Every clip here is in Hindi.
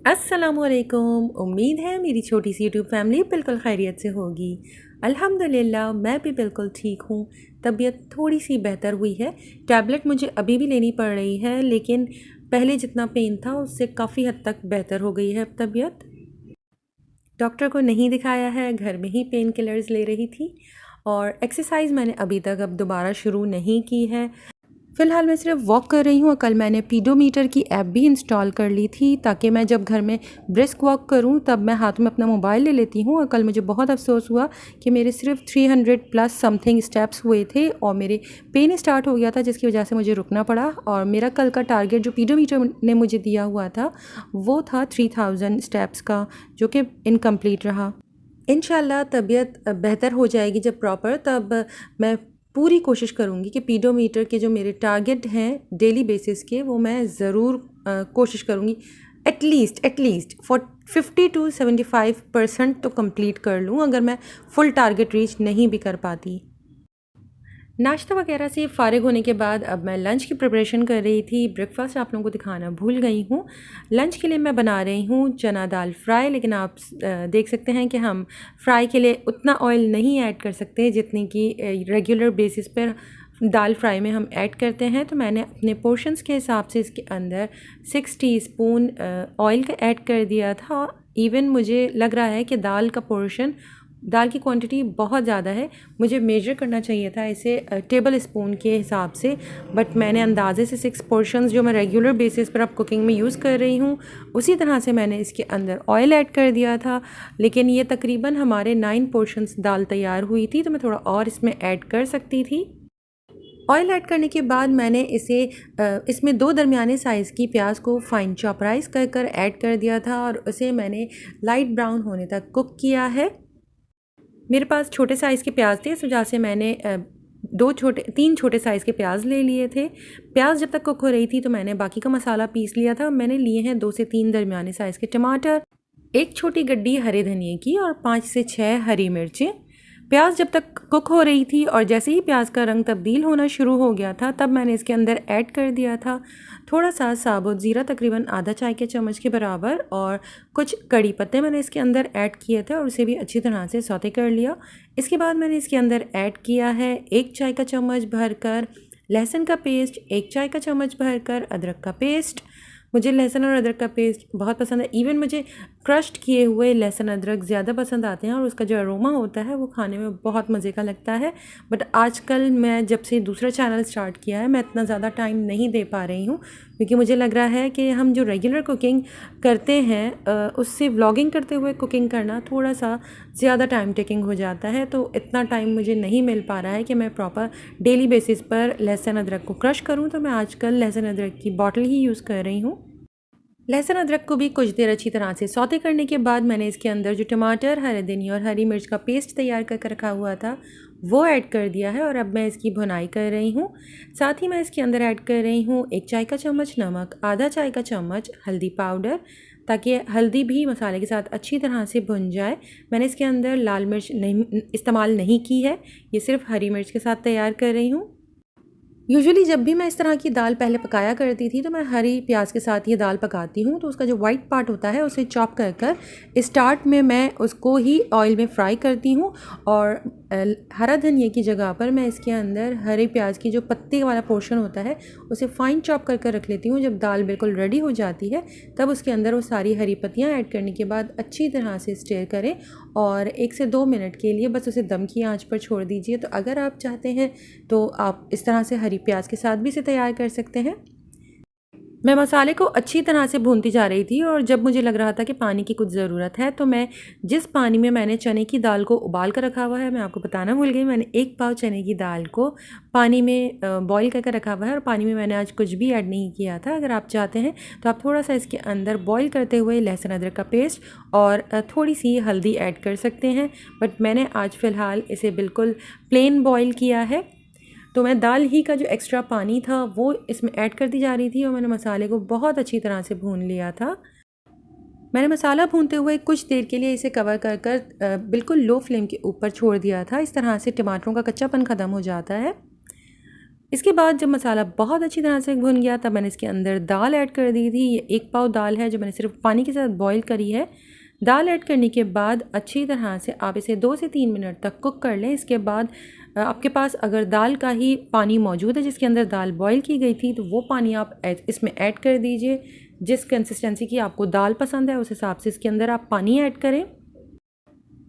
अस्सलामुअलैकुम। उम्मीद है मेरी छोटी सी यूट्यूब फैमिली बिल्कुल खैरियत से होगी। अल्हम्दुलिल्लाह मैं भी बिल्कुल ठीक हूँ। तबीयत थोड़ी सी बेहतर हुई है। टैबलेट मुझे अभी भी लेनी पड़ रही है, लेकिन पहले जितना पेन था उससे काफ़ी हद तक बेहतर हो गई है तबीयत। डॉक्टर को नहीं दिखाया है, घर में ही पेन किलर्स ले रही थी। और एक्सरसाइज़ मैंने अभी तक अब दोबारा शुरू नहीं की है। फ़िलहाल मैं सिर्फ वॉक कर रही हूँ और कल मैंने पीडोमीटर की ऐप भी इंस्टॉल कर ली थी, ताकि मैं जब घर में ब्रिस्क वॉक करूँ तब मैं हाथ में अपना मोबाइल ले लेती हूँ। और कल मुझे बहुत अफसोस हुआ कि मेरे सिर्फ 300 प्लस समथिंग स्टेप्स हुए थे और मेरे पेन स्टार्ट हो गया था, जिसकी वजह से मुझे रुकना पड़ा। और मेरा कल का टारगेट जो पीडोमीटर ने मुझे दिया हुआ था वो था 3000 स्टेप्स का, जो कि इनकम्प्लीट रहा। इंशाल्लाह तबीयत बेहतर हो जाएगी जब प्रॉपर, तब मैं पूरी कोशिश करूँगी कि पीडोमीटर के जो मेरे टारगेट हैं डेली बेसिस के, वो मैं ज़रूर कोशिश करूँगी एटलीस्ट फॉर 50 to 75% तो कंप्लीट कर लूँ, अगर मैं फुल टारगेट रीच नहीं भी कर पाती। नाश्ता वगैरह से फ़ारिग होने के बाद अब मैं लंच की प्रिपरेशन कर रही थी। ब्रेकफास्ट आप लोगों को दिखाना भूल गई हूँ। लंच के लिए मैं बना रही हूँ चना दाल फ्राई, लेकिन आप देख सकते हैं कि हम फ्राई के लिए उतना ऑयल नहीं ऐड कर सकते जितनी कि रेगुलर बेसिस पर दाल फ्राई में हम ऐड करते हैं। तो मैंने अपने पोर्शंस के हिसाब से इसके अंदर 6 टीस्पून ऑयल का ऐड कर दिया था। इवन मुझे लग रहा है कि दाल की क्वांटिटी बहुत ज़्यादा है, मुझे मेजर करना चाहिए था इसे टेबल स्पून के हिसाब से, बट मैंने अंदाजे से 6 पोर्शंस जो मैं रेगुलर बेसिस पर अब कुकिंग में यूज़ कर रही हूँ उसी तरह से मैंने इसके अंदर ऑयल ऐड कर दिया था। लेकिन ये तकरीबन हमारे 9 पोर्शंस दाल तैयार हुई थी, तो मैं थोड़ा और इसमें ऐड कर सकती थी। ऑयल ऐड करने के बाद मैंने इसमें 2 दरमियाने साइज़ की प्याज को फाइन चॉपराइज कर ऐड कर दिया था और उसे मैंने लाइट ब्राउन होने तक कुक किया है। मेरे पास छोटे साइज़ के प्याज थे, इस वजह से मैंने 3 छोटे साइज़ के प्याज ले लिए थे। प्याज जब तक कुक हो रही थी तो मैंने बाकी का मसाला पीस लिया था। मैंने लिए हैं 2 से 3 दरमियाने साइज़ के टमाटर, एक छोटी गड्डी हरे धनिए की और 5 से 6 हरी मिर्चें। प्याज जब तक कुक हो रही थी और जैसे ही प्याज का रंग तब्दील होना शुरू हो गया था, तब मैंने इसके अंदर ऐड कर दिया था थोड़ा सा साबुत ज़ीरा, तकरीबन आधा चाय के चम्मच के बराबर, और कुछ कड़ी पत्ते मैंने इसके अंदर ऐड किए थे और उसे भी अच्छी तरह से सौते कर लिया। इसके बाद मैंने इसके अंदर ऐड किया है 1 चाय का चम्मच भरकर लहसुन का पेस्ट, 1 चाय का चम्मच भरकर अदरक का पेस्ट। मुझे लहसुन और अदरक का पेस्ट बहुत पसंद है। इवन मुझे क्रश्ड किए हुए लहसुन अदरक ज़्यादा पसंद आते हैं और उसका जो अरोमा होता है वो खाने में बहुत मज़े का लगता है। बट आजकल मैं जब से दूसरा चैनल स्टार्ट किया है, मैं इतना ज़्यादा टाइम नहीं दे पा रही हूँ, क्योंकि मुझे लग रहा है कि हम जो रेगुलर कुकिंग करते हैं उससे व्लॉगिंग करते हुए कुकिंग करना थोड़ा सा ज़्यादा टाइम टेकिंग हो जाता है। तो इतना टाइम मुझे नहीं मिल पा रहा है कि मैं प्रॉपर डेली बेसिस पर लहसुन अदरक को क्रश करूँ। तो मैं आजकल लहसुन अदरक की बॉटल ही यूज़ कर रही हूँ। लहसुन अदरक को भी कुछ देर अच्छी तरह से सौते करने के बाद मैंने इसके अंदर जो टमाटर, हरे धनिया और हरी मिर्च का पेस्ट तैयार कर रखा हुआ था वो ऐड कर दिया है और अब मैं इसकी भुनाई कर रही हूँ। साथ ही मैं इसके अंदर ऐड कर रही हूँ 1 चाय का चम्मच नमक, आधा चाय का चम्मच हल्दी पाउडर, ताकि हल्दी भी मसाले के साथ अच्छी तरह से भुन जाए। मैंने इसके अंदर लाल मिर्च नहीं इस्तेमाल नहीं की है, ये सिर्फ हरी मिर्च के साथ तैयार कर रही हूँ। यूजुअली जब भी मैं इस तरह की दाल पहले पकाया करती थी तो मैं हरी प्याज के साथ ये दाल पकाती हूँ, तो उसका जो वाइट पार्ट होता है उसे चॉप कर स्टार्ट में मैं उसको ही ऑयल में फ्राई करती हूँ और हरा धनिया की जगह पर मैं इसके अंदर हरी प्याज की जो पत्ते वाला पोर्शन होता है उसे फाइन चॉप कर रख लेती हूँ। जब दाल बिल्कुल रेडी हो जाती है तब उसके अंदर वो सारी हरी पत्तियाँ ऐड करने के बाद अच्छी तरह से स्टेयर करें और 1 से 2 मिनट के लिए बस उसे दम की आंच पर छोड़ दीजिए। तो अगर आप चाहते हैं तो आप इस तरह से हरी प्याज के साथ भी इसे तैयार कर सकते हैं। मैं मसाले को अच्छी तरह से भूनती जा रही थी और जब मुझे लग रहा था कि पानी की कुछ ज़रूरत है, तो मैं जिस पानी में मैंने चने की दाल को उबाल कर रखा हुआ है, मैं आपको बताना भूल गई, मैंने 1 पाव चने की दाल को पानी में बॉईल करके रखा हुआ है और पानी में मैंने आज कुछ भी ऐड नहीं किया था। अगर आप चाहते हैं तो आप थोड़ा सा इसके अंदर बॉईल करते हुए लहसुन अदरक का पेस्ट और थोड़ी सी हल्दी ऐड कर सकते हैं, बट मैंने आज फ़िलहाल इसे बिल्कुल प्लेन बॉईल किया है। तो मैं दाल ही का जो एक्स्ट्रा पानी था वो इसमें ऐड करती जा रही थी और मैंने मसाले को बहुत अच्छी तरह से भून लिया था। मैंने मसाला भूनते हुए कुछ देर के लिए इसे कवर कर बिल्कुल लो फ्लेम के ऊपर छोड़ दिया था। इस तरह से टमाटरों का कच्चापन ख़त्म हो जाता है। इसके बाद जब मसाला बहुत अच्छी तरह से भुन गया तब मैंने इसके अंदर दाल ऐड कर दी थी। ये 1 पाव दाल है जो मैंने सिर्फ पानी के साथ बॉईल करी है। दाल ऐड करने के बाद अच्छी तरह से आप इसे 2 से 3 मिनट तक कुक कर लें। इसके बाद आपके पास अगर दाल का ही पानी मौजूद है जिसके अंदर दाल बॉईल की गई थी तो वो पानी आप इसमें ऐड कर दीजिए। जिस कंसिस्टेंसी की आपको दाल पसंद है उस हिसाब से इसके अंदर आप पानी ऐड करें।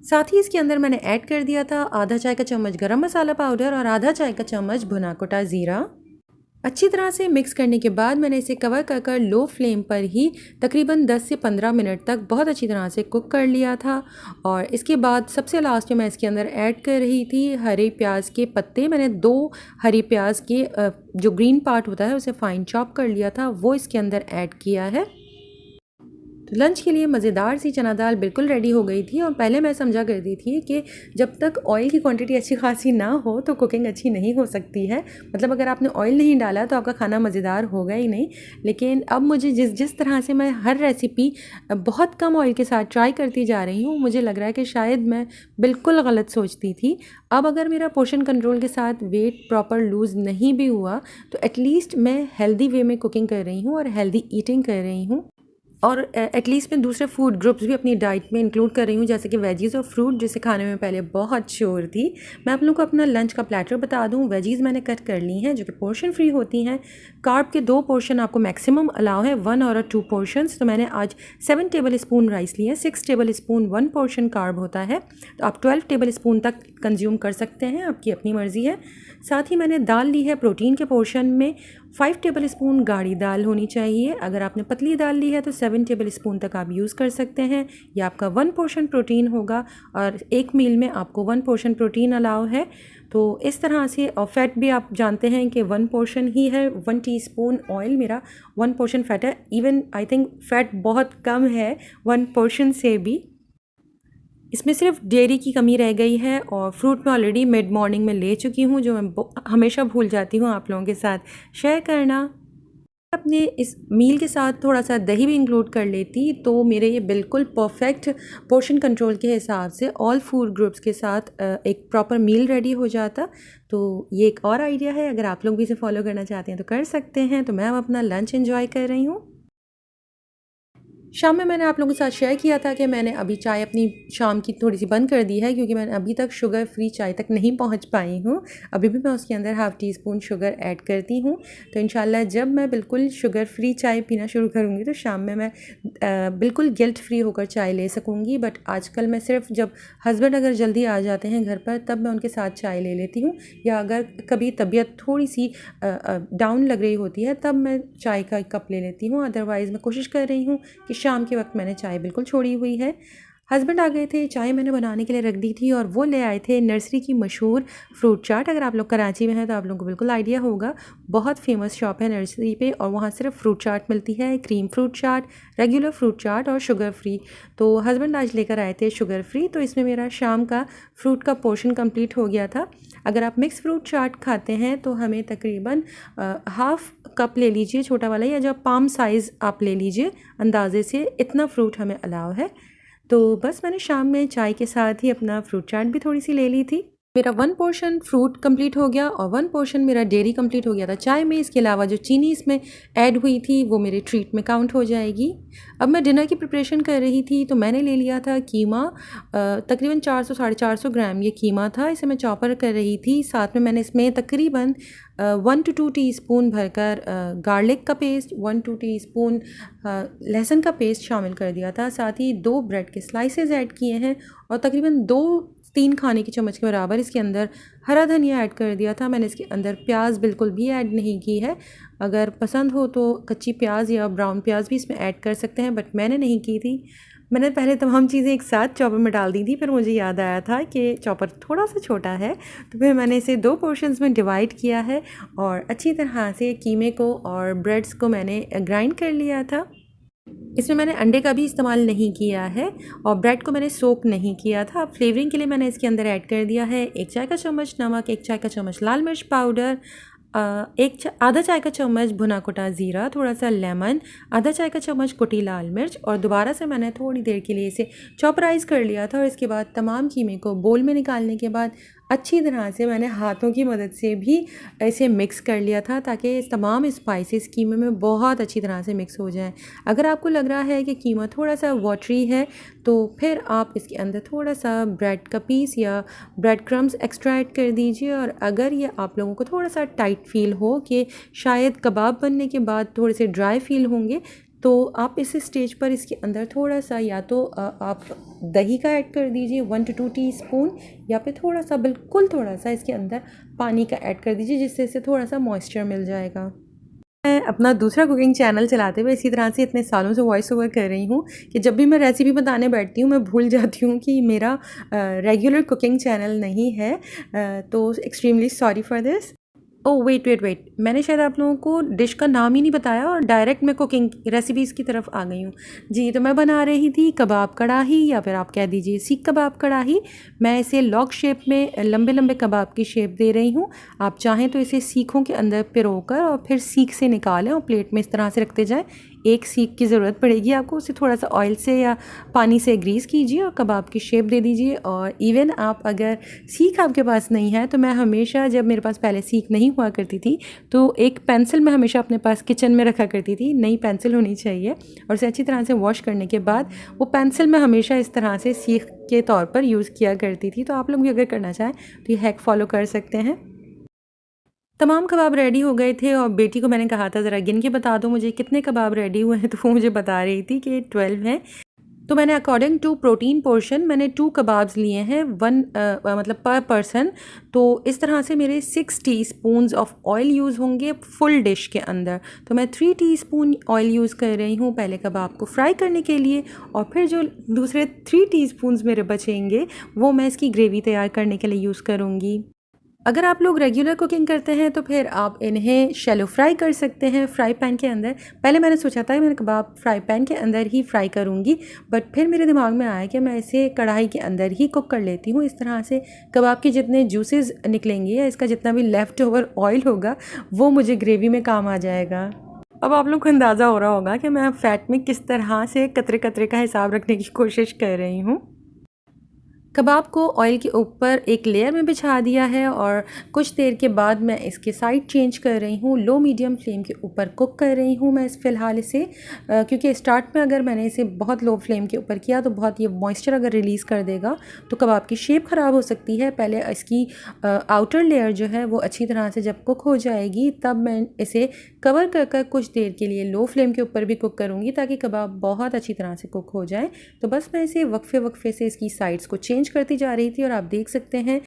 साथ ही इसके अंदर मैंने ऐड कर दिया था आधा चाय का चम्मच गरम मसाला पाउडर और आधा चाय का चम्मच भुना कुटा ज़ीरा। अच्छी तरह से मिक्स करने के बाद मैंने इसे कवर कर लो फ्लेम पर ही तकरीबन 10 से 15 मिनट तक बहुत अच्छी तरह से कुक कर लिया था। और इसके बाद सबसे लास्ट में मैं इसके अंदर ऐड कर रही थी हरे प्याज के पत्ते। मैंने 2 हरी प्याज के जो ग्रीन पार्ट होता है उसे फाइन चॉप कर लिया था, वो इसके अंदर ऐड किया है। तो लंच के लिए मज़ेदार सी चना दाल बिल्कुल रेडी हो गई थी। और पहले मैं समझा करती थी कि जब तक ऑयल की क्वांटिटी अच्छी खासी ना हो तो कुकिंग अच्छी नहीं हो सकती है। मतलब अगर आपने ऑयल नहीं डाला तो आपका खाना मज़ेदार होगा ही नहीं। लेकिन अब मुझे जिस तरह से मैं हर रेसिपी बहुत कम ऑयल के साथ ट्राई करती जा रही हूँ, मुझे लग रहा है कि शायद मैं बिल्कुल गलत सोचती थी। अब अगर मेरा पोर्शन कंट्रोल के साथ वेट प्रॉपर लूज़ नहीं भी हुआ तो एटलीस्ट मैं हेल्दी वे में कुकिंग कर रही हूँ और हेल्दी ईटिंग कर रही हूँ। और एटलीस्ट मैं दूसरे फूड ग्रुप्स भी अपनी डाइट में इंक्लूड कर रही हूँ, जैसे कि वेजीज़ और फ्रूट, जिसे खाने में पहले बहुत श्योर थी। मैं आप लोगों को अपना लंच का प्लेटर बता दूँ। वेजीज़ मैंने कट कर ली हैं जो कि पोर्शन फ्री होती हैं। कार्ब के 2 पोर्शन आपको मैक्सिमम अलाउ है, 1 और 2 पोर्शंस। तो मैंने आज 7 टेबल स्पून राइस लिए हैं। 6 टेबल स्पून 1 पोर्शन कार्ब होता है, तो आप 12 टेबल स्पून तक कंज्यूम कर सकते हैं, आपकी अपनी मर्ज़ी है। साथ ही मैंने दाल ली है प्रोटीन के पोर्शन में 5 टेबल स्पून गाढ़ी दाल होनी चाहिए। अगर आपने पतली दाल ली है तो 7 टेबल स्पून तक आप यूज़ कर सकते हैं। यह आपका 1 पोर्शन प्रोटीन होगा और एक मील में आपको 1 पोर्शन प्रोटीन अलाउ है। तो इस तरह से, और फैट भी आप जानते हैं कि 1 पोर्शन ही है। 1 टीस्पून ऑयल मेरा 1 पोर्शन फैट है। इवन आई थिंक फैट बहुत कम है 1 पोर्शन से भी। इसमें सिर्फ डेयरी की कमी रह गई है और फ्रूट मैं ऑलरेडी मिड मॉर्निंग में ले चुकी हूँ, जो मैं हमेशा भूल जाती हूँ आप लोगों के साथ शेयर करना। अपने इस मील के साथ थोड़ा सा दही भी इंक्लूड कर लेती तो मेरे ये बिल्कुल परफेक्ट पोर्शन कंट्रोल के हिसाब से ऑल फूड ग्रुप्स के साथ एक प्रॉपर मील रेडी हो जाता। तो ये एक और आइडिया है, अगर आप लोग भी इसे फॉलो करना चाहते हैं तो कर सकते हैं। तो मैं अब अपना लंच एंजॉय कर रही हूँ। शाम में मैंने आप लोगों के साथ शेयर किया था कि मैंने अभी चाय अपनी शाम की थोड़ी सी बंद कर दी है, क्योंकि मैंने अभी तक शुगर फ्री चाय तक नहीं पहुंच पाई हूँ। अभी भी मैं उसके अंदर half tea spoon sugar add करती हूँ। तो इंशाल्लाह जब मैं बिल्कुल शुगर फ्री चाय पीना शुरू करूँगी तो शाम में मैं बिल्कुल गिल्ट फ्री होकर चाय ले सकूँगी। बट आजकल मैं सिर्फ जब हस्बैंड अगर जल्दी आ जाते हैं घर पर तब मैं उनके साथ चाय ले लेती हूँ, या अगर कभी तबीयत थोड़ी सी डाउन लग रही होती है तब मैं चाय का एक कप ले लेती हूँ। अदरवाइज़ मैं कोशिश कर रही हूँ कि शाम के वक्त मैंने चाय बिल्कुल छोड़ी हुई है। हस्बैंड आ गए थे, चाय मैंने बनाने के लिए रख दी थी और वो ले आए थे नर्सरी की मशहूर फ्रूट चाट। अगर आप लोग कराची में हैं तो आप लोगों को बिल्कुल आइडिया होगा, बहुत फेमस शॉप है नर्सरी पे और वहाँ सिर्फ फ्रूट चाट मिलती है, क्रीम फ्रूट चाट, रेगुलर फ्रूट चाट और शुगर फ्री। तो हस्बैंड आज लेकर आए थे शुगर फ्री, तो इसमें मेरा शाम का फ्रूट का पोर्शन कंप्लीट हो गया था। अगर आप मिक्स फ्रूट चाट खाते हैं तो हमें तकरीबन हाफ़ कप ले लीजिए छोटा वाला, या जो पाम साइज़ आप ले लीजिए अंदाज़े से, इतना फ्रूट हमें अलाउ है। तो बस मैंने शाम में चाय के साथ ही अपना फ्रूट चाट भी थोड़ी सी ले ली थी। मेरा 1 पोर्शन फ्रूट कंप्लीट हो गया और 1 पोर्शन मेरा डेयरी कंप्लीट हो गया था चाय में। इसके अलावा जो चीनी इसमें ऐड हुई थी वो मेरे ट्रीट में काउंट हो जाएगी। अब मैं डिनर की प्रिपरेशन कर रही थी तो मैंने ले लिया था कीमा, तकरीबन 400 साढ़े 400 ग्राम ये कीमा था। इसे मैं चॉपर कर रही थी। साथ में मैंने इसमें तकरीबन 1 to 2 टीस्पून भरकर गार्लिक का पेस्ट, 1 to 2 टीस्पून लहसुन का पेस्ट शामिल कर दिया था। साथ ही 2 ब्रेड के स्लाइसेस ऐड किए हैं और तकरीबन 2-3 खाने की चम्मच के बराबर इसके अंदर हरा धनिया ऐड कर दिया था। मैंने इसके अंदर प्याज बिल्कुल भी ऐड नहीं की है। अगर पसंद हो तो कच्ची प्याज या ब्राउन प्याज भी इसमें ऐड कर सकते हैं, बट मैंने नहीं की थी। मैंने पहले तमाम चीज़ें एक साथ चॉपर में डाल दी थी, फिर मुझे याद आया था कि चॉपर थोड़ा सा छोटा है, तो फिर मैंने इसे 2 पोर्शंस में डिवाइड किया है और अच्छी तरह से कीमे को और ब्रेड्स को मैंने ग्राइंड कर लिया था। इसमें मैंने अंडे का भी इस्तेमाल नहीं किया है और ब्रेड को मैंने सोक नहीं किया था। फ्लेवरिंग के लिए मैंने इसके अंदर ऐड कर दिया है 1 चाय का चम्मच नमक, 1 चाय का चम्मच लाल मिर्च पाउडर, आधा चाय का चम्मच भुना कुटा ज़ीरा, थोड़ा सा लेमन, आधा चाय का चम्मच कुटी लाल मिर्च और दोबारा से मैंने थोड़ी देर के लिए इसे चॉपराइज़ कर लिया था। और इसके बाद तमाम कीमे को बोल में निकालने के बाद अच्छी तरह से मैंने हाथों की मदद से भी इसे मिक्स कर लिया था ताकि तमाम स्पाइसेस कीमे में बहुत अच्छी तरह से मिक्स हो जाएं। अगर आपको लग रहा है कि कीमा थोड़ा सा वाटरी है तो फिर आप इसके अंदर थोड़ा सा ब्रेड का पीस या ब्रेड क्रम्स एक्स्ट्रा ऐड कर दीजिए। और अगर ये आप लोगों को थोड़ा सा टाइट फील हो कि शायद कबाब बनने के बाद थोड़े से ड्राई फील होंगे तो आप इस स्टेज पर इसके अंदर थोड़ा सा या तो आप दही का ऐड कर दीजिए 1 to 2 टीस्पून, या फिर थोड़ा सा बिल्कुल थोड़ा सा इसके अंदर पानी का ऐड कर दीजिए जिससे इसे थोड़ा सा मॉइस्चर मिल जाएगा। मैं अपना दूसरा कुकिंग चैनल चलाते हुए इसी तरह से इतने सालों से वॉइस ओवर कर रही हूँ कि जब भी मैं रेसिपी बताने बैठती हूँ मैं भूल जाती हूँ कि मेरा रेगुलर कुकिंग चैनल नहीं है। तो extremely sorry for this. Oh wait wait wait, मैंने शायद आप लोगों को डिश का नाम ही नहीं बताया और डायरेक्ट मैं कुकिंग रेसिपीज़ की तरफ आ गई हूँ। जी, तो मैं बना रही थी कबाब कढ़ाई या फिर आप कह दीजिए सीख कबाब कढ़ाई। मैं इसे लॉग शेप में लंबे लंबे कबाब की शेप दे रही हूँ। आप चाहें तो इसे सीखों के अंदर पिरोकर और फिर सीख से निकालें और प्लेट में इस तरह से रखते जाएँ। एक सीख की ज़रूरत पड़ेगी आपको, उसे थोड़ा सा ऑयल से या पानी से ग्रीस कीजिए और कबाब की शेप दे दीजिए। और इवन आप अगर सीख आपके पास नहीं है तो मैं हमेशा, जब मेरे पास पहले सीख नहीं हुआ करती थी तो एक पेंसिल मैं हमेशा अपने पास किचन में रखा करती थी। नई पेंसिल होनी चाहिए और उसे अच्छी तरह से वॉश करने के बाद वो पेंसिल मैं हमेशा इस तरह से सीख के तौर पर यूज़ किया करती थी। तो आप लोग भी अगर करना चाहें तो ये हैक फॉलो कर सकते हैं। तमाम कबाब रेडी हो गए थे और बेटी को मैंने कहा था ज़रा गिन के बता दो मुझे कितने कबाब रेडी हुए हैं, तो वो मुझे बता रही थी कि 12 हैं। तो मैंने अकॉर्डिंग टू प्रोटीन पोर्शन मैंने 2 कबाब्स लिए हैं, 1 मतलब पर पर्सन। तो इस तरह से मेरे 6 टीस्पून्स ऑफ ऑयल यूज़ होंगे फुल डिश के अंदर। तो मैं 3 टीस्पून ऑयल यूज़ कर रही हूँ पहले कबाब को फ्राई करने के लिए, और फिर जो दूसरे 3 टीस्पून्स मेरे बचेंगे वो मैं इसकी ग्रेवी तैयार करने के लिए यूज़ करूँगी। अगर आप लोग रेगुलर कुकिंग करते हैं तो फिर आप इन्हें शैलो फ्राई कर सकते हैं फ्राई पैन के अंदर। पहले मैंने सोचा था कि मैं कबाब फ्राई पैन के अंदर ही फ्राई करूंगी, बट फिर मेरे दिमाग में आया कि मैं इसे कढ़ाई के अंदर ही कुक कर लेती हूँ। इस तरह से कबाब के जितने जूसेस निकलेंगे या इसका जितना भी लेफ़्ट ओवर ऑयल होगा वो मुझे ग्रेवी में काम आ जाएगा। अब आप लोग को अंदाज़ा हो रहा होगा कि मैं फ़ैट में किस तरह से कतरे कतरे का हिसाब रखने की कोशिश कर रही हूँ। कबाब को ऑयल के ऊपर एक लेयर में बिछा दिया है और कुछ देर के बाद मैं इसके साइड चेंज कर रही हूँ। लो मीडियम फ्लेम के ऊपर कुक कर रही हूँ मैं फ़िलहाल इसे, क्योंकि स्टार्ट में अगर मैंने इसे बहुत लो फ्लेम के ऊपर किया तो बहुत ये मॉइस्चर अगर रिलीज़ कर देगा तो कबाब की शेप ख़राब हो सकती है। पहले इसकी आउटर लेयर जो है वो अच्छी तरह से जब कुक हो जाएगी तब मैं इसे कवर कर कुछ देर के लिए लो फ्लेम के ऊपर भी कुक करूँगी ताकि कबाब बहुत अच्छी तरह से कुक हो जाए। तो बस मैं इसे वक्फे वक्फे से इसकी साइड्स को चेंज करती जा रही थी और आप देख सकते हैं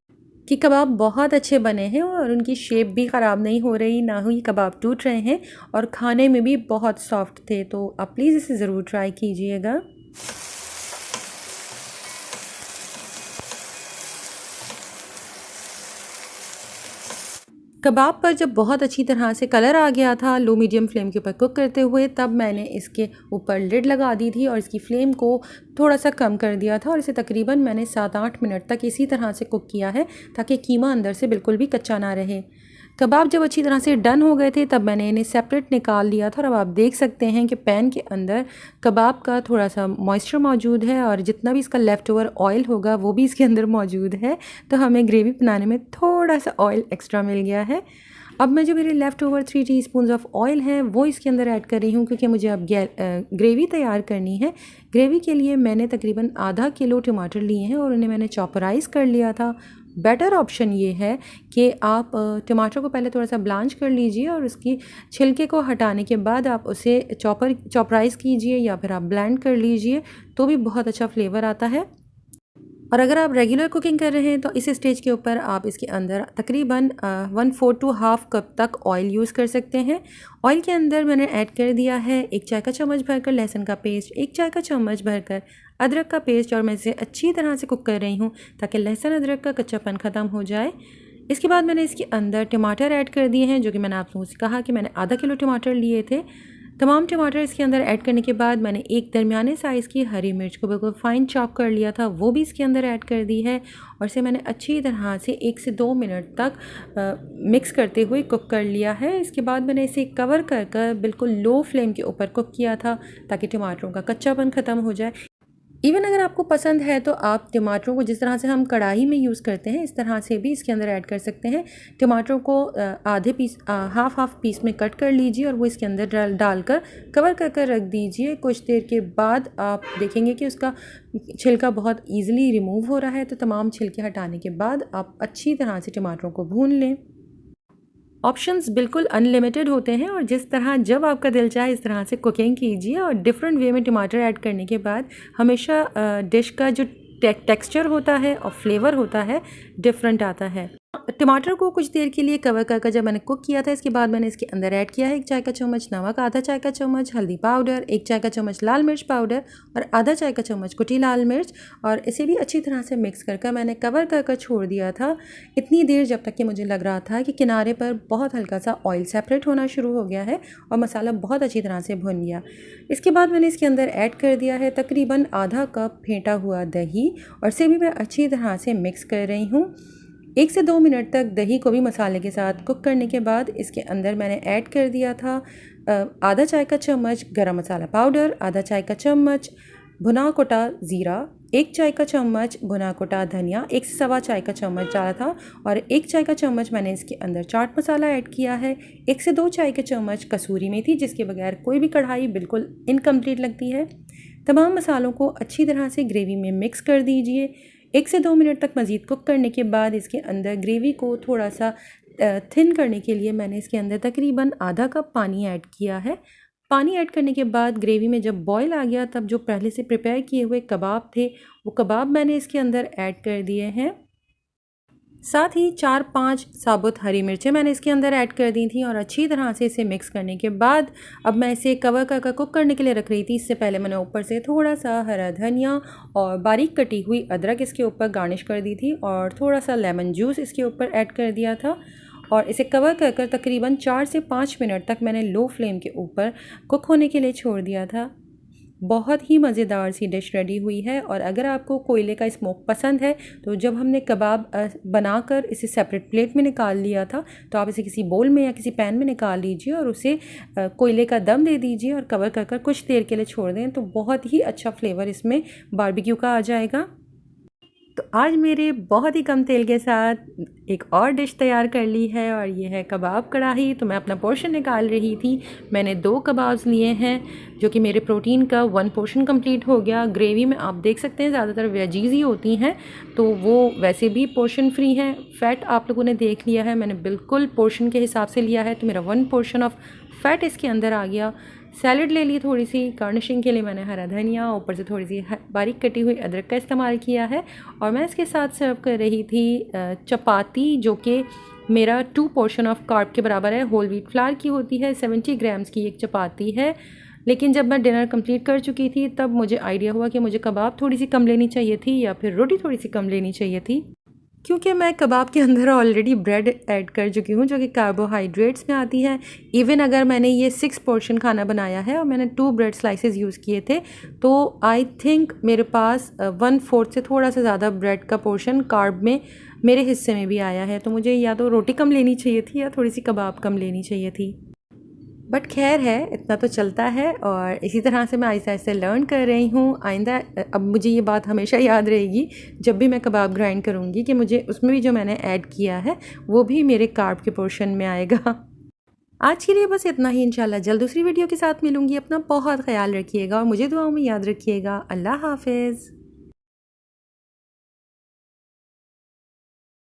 कि कबाब बहुत अच्छे बने हैं और उनकी शेप भी ख़राब नहीं हो रही, ना ही कबाब टूट रहे हैं और खाने में भी बहुत सॉफ्ट थे। तो आप प्लीज़ इसे ज़रूर ट्राई कीजिएगा। कबाब पर जब बहुत अच्छी तरह से कलर आ गया था लो मीडियम फ्लेम के ऊपर कुक करते हुए, तब मैंने इसके ऊपर लिड लगा दी थी और इसकी फ्लेम को थोड़ा सा कम कर दिया था और इसे तकरीबन मैंने 7-8 मिनट तक इसी तरह से कुक किया है ताकि कीमा अंदर से बिल्कुल भी कच्चा ना रहे। कबाब जब अच्छी तरह से डन हो गए थे तब मैंने इन्हें सेपरेट निकाल लिया था और अब आप देख सकते हैं कि पैन के अंदर कबाब का थोड़ा सा मॉइस्चर मौजूद है और जितना भी इसका लेफ़्ट ओवर ऑयल होगा वो भी इसके अंदर मौजूद है। तो हमें ग्रेवी बनाने में थोड़ा सा ऑयल एक्स्ट्रा मिल गया है। अब मैं जो मेरे left over 3 teaspoon of oil हैं वो इसके अंदर ऐड कर रही हूँ क्योंकि मुझे अब ग्रेवी तैयार करनी है। ग्रेवी के लिए मैंने तकरीबन आधा किलो टमाटर लिए हैं और उन्हें मैंने चॉपराइज़ कर लिया था। बेटर ऑप्शन ये है कि आप टमाटर को पहले थोड़ा सा ब्लांच कर लीजिए और उसकी छिलके को हटाने के बाद आप उसे चॉपराइज़ कीजिए या फिर आप ब्लेंड कर लीजिए तो भी बहुत अच्छा फ्लेवर आता है। और अगर आप रेगुलर कुकिंग कर रहे हैं तो इस स्टेज के ऊपर आप इसके अंदर तकरीबन 1/4 to हाफ़ कप तक ऑयल यूज़ कर सकते हैं। ऑयल के अंदर मैंने ऐड कर दिया है 1 चाय का चम्मच भरकर लहसुन का पेस्ट, 1 चाय का चम्मच भरकर अदरक का पेस्ट और मैं इसे अच्छी तरह से कुक कर रही हूँ ताकि लहसुन अदरक का कच्चापन ख़त्म हो जाए। इसके बाद मैंने इसके अंदर टमाटर ऐड कर दिए हैं जो कि मैंने आप लोगों से कहा कि मैंने आधा किलो टमाटर लिए थे। तमाम टमाटर इसके अंदर ऐड करने के बाद मैंने एक दरमियाने साइज़ की हरी मिर्च को बिल्कुल फ़ाइन चॉप कर लिया था, वो भी इसके अंदर ऐड कर दी है और इसे मैंने अच्छी तरह से 1 से 2 मिनट तक मिक्स करते हुए कुक कर लिया है। इसके बाद मैंने इसे कवर कर बिल्कुल लो फ्लेम के ऊपर कुक किया था ताकि टमाटरों का कच्चापन ख़त्म हो जाए। इवन अगर आपको पसंद है तो आप टमाटरों को जिस तरह से हम कढ़ाई में यूज़ करते हैं इस तरह से भी इसके अंदर ऐड कर सकते हैं। टमाटरों को आधे पीस हाफ पीस में कट कर लीजिए और वो इसके अंदर डालकर कवर कर कर रख दीजिए। कुछ देर के बाद आप देखेंगे कि उसका छिलका बहुत ईज़िली रिमूव हो रहा है। तो तमाम छिलके हटाने के बाद आप अच्छी तरह से टमाटरों को भून लें। ऑप्शंस बिल्कुल अनलिमिटेड होते हैं और जिस तरह जब आपका दिल चाहे इस तरह से कुकिंग कीजिए और डिफरेंट वे में टमाटर ऐड करने के बाद हमेशा डिश का जो टेक्सचर होता है और फ्लेवर होता है डिफरेंट आता है। टमाटर को कुछ देर के लिए कवर कर जब मैंने कुक किया था इसके बाद मैंने इसके अंदर ऐड किया है 1 चाय का चम्मच नमक, आधा चाय का चम्मच हल्दी पाउडर, 1 चाय का चम्मच लाल मिर्च पाउडर और आधा चाय का चम्मच कुटी लाल मिर्च और इसे भी अच्छी तरह से मिक्स कर मैंने कवर कर छोड़ दिया था इतनी देर जब तक कि मुझे लग रहा था कि किनारे पर बहुत हल्का सा ऑयल सेपरेट होना शुरू हो गया है और मसाला बहुत अच्छी तरह से भुन गया। इसके बाद मैंने इसके अंदर ऐड कर दिया है तकरीबन आधा कप फेंटा हुआ दही और इसे भी मैं अच्छी तरह से मिक्स कर रही हूँ। 1 से 2 मिनट तक दही को भी मसाले के साथ कुक करने के बाद इसके अंदर मैंने ऐड कर दिया था आधा चाय का चम्मच गरम मसाला पाउडर, आधा चाय का चम्मच भुना कुटा ज़ीरा, 1 चाय का चम्मच भुना कुटा धनिया, 1 से सवा चाय का चम्मच डाला था और 1 चाय का चम्मच मैंने इसके अंदर चाट मसाला ऐड किया है, 1 से 2 चाय के चम्मच कसूरी मेथी जिसके बगैर कोई भी कढ़ाई बिल्कुल इनकम्प्लीट लगती है। तमाम मसालों को अच्छी तरह से ग्रेवी में मिक्स कर दीजिए। 1 से 2 मिनट तक मज़ीद कुक करने के बाद इसके अंदर ग्रेवी को थोड़ा सा थिन करने के लिए मैंने इसके अंदर तकरीबन आधा कप पानी ऐड किया है। पानी ऐड करने के बाद ग्रेवी में जब बॉयल आ गया तब जो पहले से प्रिपेयर किए हुए कबाब थे वो कबाब मैंने इसके अंदर ऐड कर दिए हैं। साथ ही 4-5 साबुत हरी मिर्चें मैंने इसके अंदर ऐड कर दी थी और अच्छी तरह से इसे मिक्स करने के बाद अब मैं इसे कवर कर कुक करने के लिए रख रही थी। इससे पहले मैंने ऊपर से थोड़ा सा हरा धनिया और बारीक कटी हुई अदरक इसके ऊपर गार्निश कर दी थी और थोड़ा सा लेमन जूस इसके ऊपर ऐड कर दिया था और इसे कवर कर तकरीबन 4 से 5 मिनट तक मैंने लो फ्लेम के ऊपर कुक होने के लिए छोड़ दिया था। बहुत ही मज़ेदार सी डिश रेडी हुई है और अगर आपको कोयले का स्मोक पसंद है तो जब हमने कबाब बनाकर इसे सेपरेट प्लेट में निकाल लिया था तो आप इसे किसी बोल में या किसी पैन में निकाल लीजिए और उसे कोयले का दम दे दीजिए और कवर कर कुछ देर के लिए छोड़ दें तो बहुत ही अच्छा फ्लेवर इसमें बारबेक्यू का आ जाएगा। तो आज मेरे बहुत ही कम तेल के साथ एक और डिश तैयार कर ली है और ये है कबाब कढ़ाई। तो मैं अपना पोर्शन निकाल रही थी। मैंने 2 कबाब्स लिए हैं जो कि मेरे प्रोटीन का 1 पोर्शन कंप्लीट हो गया। ग्रेवी में आप देख सकते हैं ज़्यादातर वेजीज़ ही होती हैं तो वो वैसे भी पोर्शन फ्री हैं। फ़ैट आप लोगों ने देख लिया है, मैंने बिल्कुल पोर्शन के हिसाब से लिया है तो मेरा 1 पोर्शन ऑफ फ़ैट इसके अंदर आ गया। सैलड ले ली थोड़ी सी गार्निशिंग के लिए, मैंने हरा धनिया ऊपर से थोड़ी सी बारीक कटी हुई अदरक का इस्तेमाल किया है और मैं इसके साथ सर्व कर रही थी चपाती जो कि मेरा 2 पोर्शन ऑफ कार्ब के बराबर है। होल व्हीट फ्लावर की होती है, 70 ग्राम्स की एक चपाती है। लेकिन जब मैं डिनर कंप्लीट कर चुकी थी तब मुझे आइडिया हुआ कि मुझे कबाब थोड़ी सी कम लेनी चाहिए थी या फिर रोटी थोड़ी सी कम लेनी चाहिए थी क्योंकि मैं कबाब के अंदर ऑलरेडी ब्रेड ऐड कर चुकी हूँ जो कि कार्बोहाइड्रेट्स में आती है। इवन अगर मैंने ये 6 पोर्शन खाना बनाया है और मैंने 2 ब्रेड स्लाइसेस यूज़ किए थे तो आई थिंक मेरे पास 1/4 से थोड़ा सा ज़्यादा ब्रेड का पोर्शन कार्ब में मेरे हिस्से में भी आया है। तो मुझे या तो रोटी कम लेनी चाहिए थी या थोड़ी सी कबाब कम लेनी चाहिए थी, बट खैर है इतना तो चलता है और इसी तरह से मैं आहिस्ता आहिस्ता लर्न कर रही हूँ। आइंदा अब मुझे ये बात हमेशा याद रहेगी जब भी मैं कबाब ग्राइंड करूँगी कि मुझे उसमें भी जो मैंने ऐड किया है वो भी मेरे कार्ब के पोर्शन में आएगा। आज के लिए बस इतना ही। इंशाल्लाह जल्द दूसरी वीडियो के साथ मिलूँगी। अपना बहुत ख्याल रखिएगा और मुझे दुआओं में याद रखिएगा। अल्लाह हाफिज़।